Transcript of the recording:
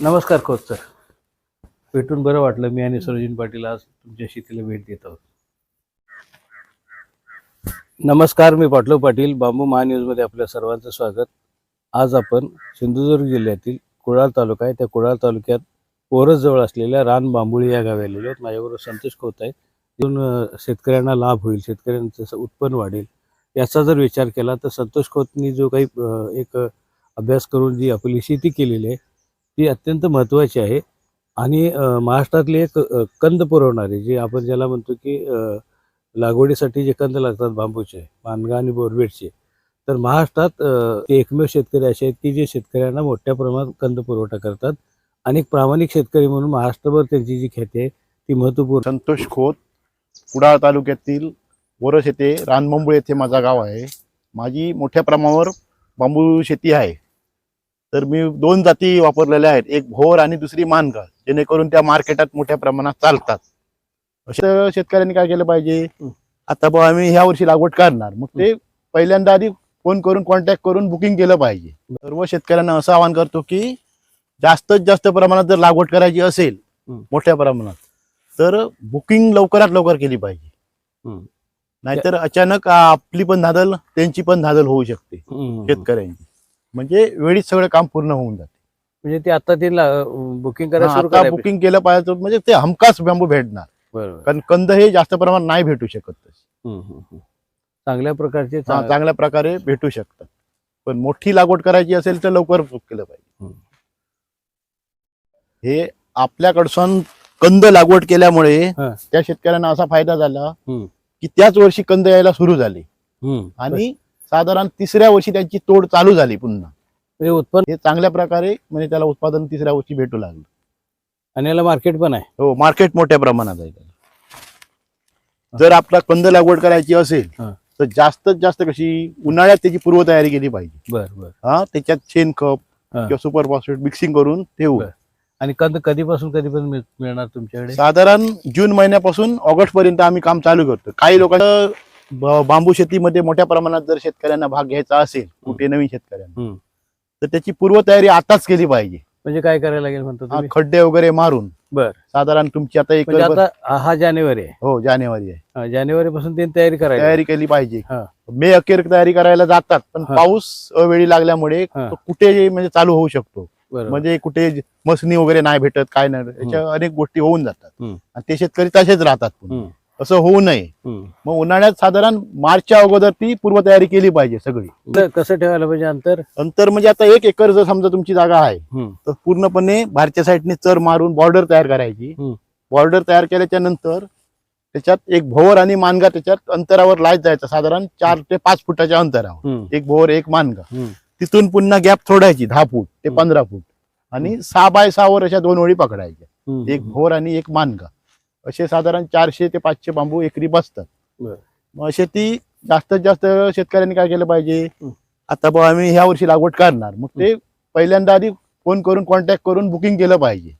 नमस्कार खोत सर. भेटून बरं वाटलं. मी आणि सरोजिनी पाटील आज तुमच्या शेतीला भेट देत आहोत. नमस्कार, मी पाटलो पाटील. बांबू महान्यूजमध्ये आपल्या सर्वांचं स्वागत. आज आपण सिंधुदुर्ग जिल्ह्यातील कुडाळ तालुका आहे, त्या कुडाळ तालुक्यात ओरसजवळ असलेल्या रान बांबुळी या गावी आलेलो आहोत. माझ्याबरोबर संतोष खोत आहे. तिथून शेतकऱ्यांना लाभ होईल, शेतकऱ्यांचं उत्पन्न वाढेल याचा जर विचार केला तर संतोष खोतनी जो काही एक अभ्यास करून जी आपली शेती केलेली आहे ती अत्यंत महत्त्वाची आहे. आणि महाराष्ट्रातले एक कंद पुरवणारे जे आपण ज्याला म्हणतो की लागवडीसाठी जे कंद लागतात बांबूचे, मानगा आणि बोरबेटचे, तर महाराष्ट्रात ते एकमेव शेतकरी असे आहेत की जे शेतकऱ्यांना मोठ्या प्रमाणात कंद पुरवठा करतात. आणि एक प्रामाणिक शेतकरी म्हणून महाराष्ट्रभर त्यांची जी ख्याती आहे ती महत्त्वपूर्ण. संतोष खोत, कुडाळ तालुक्यातील ओरस येथे रानबांबुळे येथे माझा गाव आहे. माझी मोठ्या प्रमाणावर बांबू शेती आहे. तर मी 2 जाती वापरलेल्या आहेत, एक भोर आणि दुसरी मानगा, जेणेकरून त्या मार्केटात मोठ्या प्रमाणात चालतात. अशा शेतकऱ्यांनी काय केलं पाहिजे, आता बघा आम्ही ह्या वर्षी लागवड करणार, मग ते पहिल्यांदा आधी फोन करून कॉन्टॅक्ट करून बुकिंग केलं पाहिजे. सर्व शेतकऱ्यांना असं आवाहन करतो की जास्तीत जास्त प्रमाणात जर लागवड करायची असेल मोठ्या प्रमाणात तर बुकिंग लवकरात लवकर केली पाहिजे. नाहीतर अचानक आपली पण धादल त्यांची पण धादल होऊ शकते शेतकऱ्यांची. म्हणजे वेळीच सगळं काम पूर्ण होऊन जाते. म्हणजे ते आता ते बुकिंग करायचं, बुकिंग केलं पाहिजे म्हणजे ते हमखास बांबू भेटणार. बरोबर. कारण कंद हे जास्त प्रमाणात नाही भेटू शकत, चांगल्या प्रकारचे चांगल्या प्रकारे भेटू शकतात. पण मोठी लागवड करायची असेल तर लवकर बुक केलं पाहिजे. हे आपल्याकडसून कंद लागवड केल्यामुळे त्या शेतकऱ्यांना असा फायदा झाला की त्याच वर्षी कंद यायला सुरू झाले आणि साधारण 3ऱ्या वर्षी त्यांची तोड चालू झाली पुन्हा. म्हणजे उत्पन्न हे चांगल्या प्रकारे म्हणजे त्याला उत्पादन 3ऱ्या वर्षी भेटू लागलं. आणि याला मार्केट पण आहे. हो, मार्केट मोठ्या प्रमाणात आहे. जर आपला कंद लागवड करायची असेल तर जास्तीत जास्त कशी उन्हाळ्यात त्याची पूर्वतयारी केली पाहिजे. बरं. त्याच्यात शेणखत किंवा सुपर फॉस्फेट मिक्सिंग करून ठेवू. आणि कंद कधीपासून मिळणार तुमच्याकडे? साधारण जून महिन्यापासून ऑगस्ट पर्यंत आम्ही काम चालू करतो. काही लोकांना बांबू शेतीमध्ये मोठ्या प्रमाणात जर शेतकऱ्यांना भाग घ्यायचा असेल, कुठे नवीन शेतकऱ्यांना, तर त्याची पूर्वतयारी आताच केली पाहिजे. म्हणजे काय करायला लागेल म्हणतो तुम्ही? खड्डे वगैरे मारून. साधारण तुमची आता एक हा जानेवारी आहे. हो, जानेवारी आहे. जानेवारी पासून त्यांनी तयारी केली पाहिजे. मे अखेर तयारी करायला जातात, पण पाऊस अवेळी लागल्यामुळे कुठे म्हणजे चालू होऊ शकतो. म्हणजे कुठे मसनी वगैरे नाही भेटत, काय नाही, याच्या अनेक गोष्टी होऊन जातात आणि ते शेतकरी तसेच राहतात. असं होऊ नये. मग उन्हाळ्यात साधारण मार्चच्या अगोदर ती पूर्वतयारी केली पाहिजे सगळी. कसं ठेवायला पाहिजे अंतर म्हणजे आता 1 एकर जर समजा तुमची जागा आहे तर पूर्णपणे बाहेरच्या साईडने चर मारून बॉर्डर तयार करायची. बॉर्डर तयार केल्याच्या नंतर त्याच्यात एक भोवर आणि मानगा त्याच्यात अंतरावर लायत जायचा, साधारण 4 ते 5 फुटाच्या अंतरावर एक भोवर एक मानगा. तिथून पुन्हा गॅप सोडायची 10 फूट ते 15 फूट आणि 6 बाय 6 वर अशा 2 ओळी पकडायच्या, एक भोर आणि एक मानगा. असे साधारण 400 ते 500 बांबू एकरी बसतात. मग असे ती जास्तीत जास्त शेतकऱ्यांनी काय केलं पाहिजे, आता बघा आम्ही ह्या वर्षी लागवड करणार, मग ते पहिल्यांदा आधी फोन करून कॉन्टॅक्ट करून बुकिंग केलं पाहिजे.